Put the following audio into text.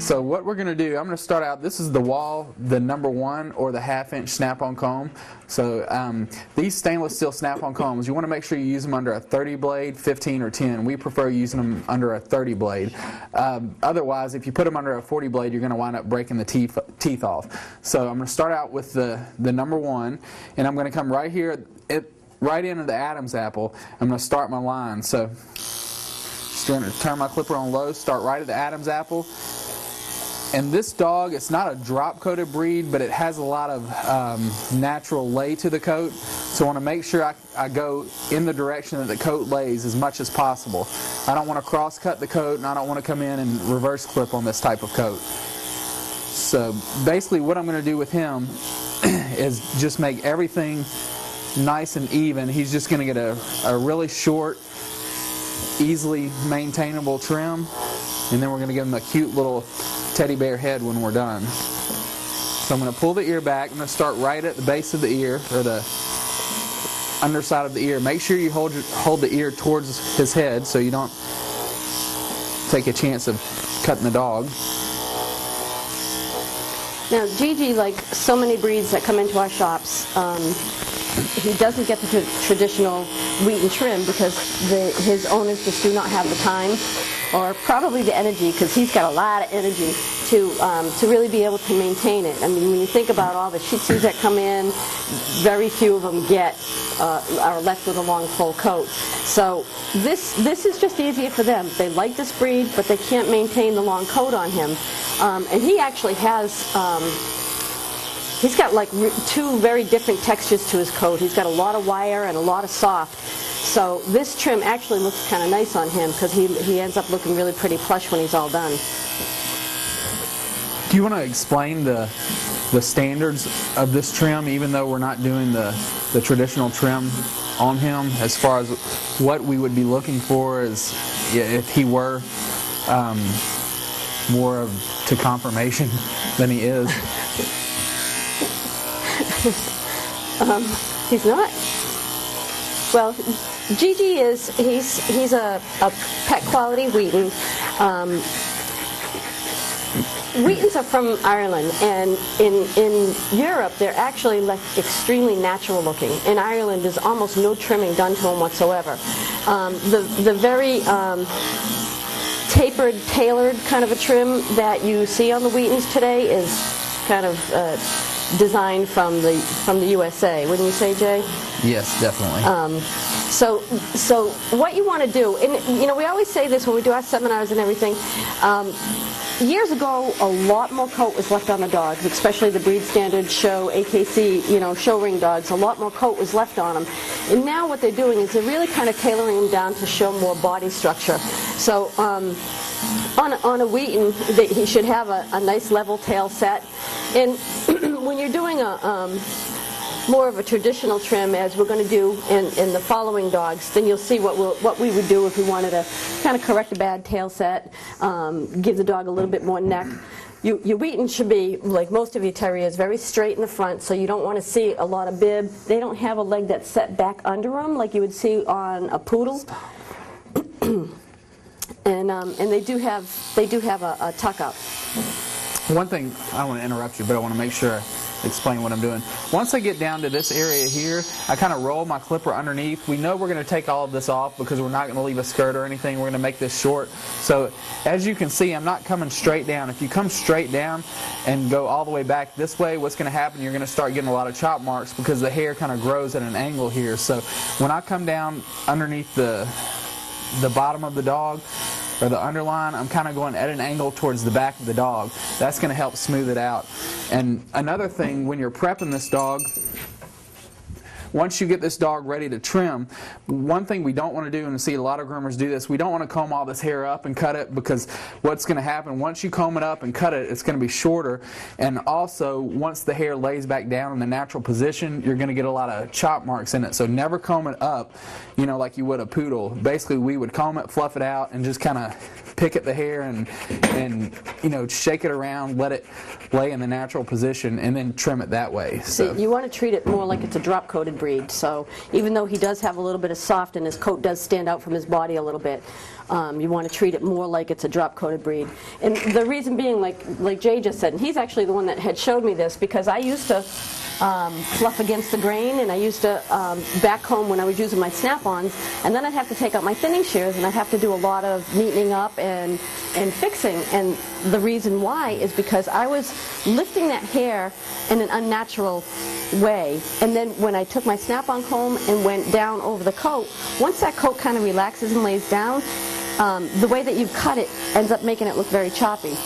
So what we're going to do, I'm going to start out, this is the wall, the number 1 or the 1/2-inch snap-on comb. So these stainless steel snap-on combs, you want to make sure you use them under a 30 blade, 15 or 10. We prefer using them under a 30 blade. Otherwise, if you put them under a 40 blade, you're going to wind up breaking the teeth off. So I'm going to start out with the number 1, and I'm going to come right here, right into the Adam's apple. I'm going to start my line. So just going to turn my clipper on low, start right at the Adam's apple. And this dog, it's not a drop-coated breed, but it has a lot of natural lay to the coat. So I want to make sure I go in the direction that the coat lays as much as possible. I don't want to cross-cut the coat, and I don't want to come in and reverse clip on this type of coat. So basically what I'm going to do with him is just make everything nice and even. He's just going to get a really short, easily maintainable trim, and then we're going to give him a cute little teddy bear head when we're done. So I'm going to pull the ear back. I'm going to start right at the base of the ear, or the underside of the ear. Make sure you hold the ear towards his head so you don't take a chance of cutting the dog. Now Gigi, like so many breeds that come into our shops, he doesn't get the traditional Wheaten trim because his owners just do not have the time, or probably the energy, because he's got a lot of energy to really be able to maintain it. I mean, when you think about all the Shih Tzus that come in, very few of them are left with a long full coat. So this is just easier for them. They like this breed, but they can't maintain the long coat on him. And he actually has, he's got like 2 very different textures to his coat. He's got a lot of wire and a lot of soft. So this trim actually looks kind of nice on him because he ends up looking really pretty plush when he's all done. Do you want to explain the standards of this trim, even though we're not doing the traditional trim on him, as far as what we would be looking for as if he were more to conformation than he is? He's not. Well, Gigi he's a pet quality Wheaten. Wheatens are from Ireland, and in Europe they're actually like extremely natural looking. In Ireland there's almost no trimming done to them whatsoever. The very tapered, tailored kind of a trim that you see on the Wheatens today is kind of designed from the USA. Wouldn't you say, Jay? Yes, definitely. So what you want to do, and you know, we always say this when we do our seminars and everything. Years ago, a lot more coat was left on the dogs, especially the breed standard show, AKC, you know, show ring dogs. A lot more coat was left on them. And now what they're doing is they're really kind of tailoring them down to show more body structure. So on a Wheaten, he should have a nice level tail set. And when you're doing more of a traditional trim, as we're going to do in the following dogs, then you'll see what we would do if we wanted to kind of correct a bad tail set, give the dog a little bit more neck. Your Wheaten should be, like most of your Terriers, very straight in the front, so you don't want to see a lot of bib. They don't have a leg that's set back under them like you would see on a Poodle. And they do have a tuck up. One thing, I don't want to interrupt you, but I want to make sure I explain what I'm doing. Once I get down to this area here, I kind of roll my clipper underneath. We know we're going to take all of this off because we're not going to leave a skirt or anything. We're going to make this short. So as you can see, I'm not coming straight down. If you come straight down and go all the way back this way, what's going to happen, you're going to start getting a lot of chop marks because the hair kind of grows at an angle here. So when I come down underneath the bottom of the dog, or the underline, I'm kind of going at an angle towards the back of the dog. That's going to help smooth it out. And another thing, when you're prepping this dog, once you get this dog ready to trim, one thing we don't want to do, and I see a lot of groomers do this, we don't want to comb all this hair up and cut it, because what's going to happen, once you comb it up and cut it, it's going to be shorter. And also, once the hair lays back down in the natural position, you're going to get a lot of chop marks in it. So never comb it up, you know, like you would a Poodle. Basically, we would comb it, fluff it out, and just kind of pick at the hair and you know, shake it around, let it lay in the natural position, and then trim it that way. So you want to treat it more like it's a drop coated breed. So even though he does have a little bit of soft and his coat does stand out from his body a little bit, you want to treat it more like it's a drop coated breed. And the reason being, like Jay just said, and he's actually the one that had showed me this, because I used to fluff against the grain, and I used to back comb when I was using my snap-ons, and then I'd have to take out my thinning shears and I'd have to do a lot of neatening up and fixing. And the reason why is because I was lifting that hair in an unnatural way, and then when I took my snap-on comb and went down over the coat, once that coat kind of relaxes and lays down, the way that you cut it ends up making it look very choppy.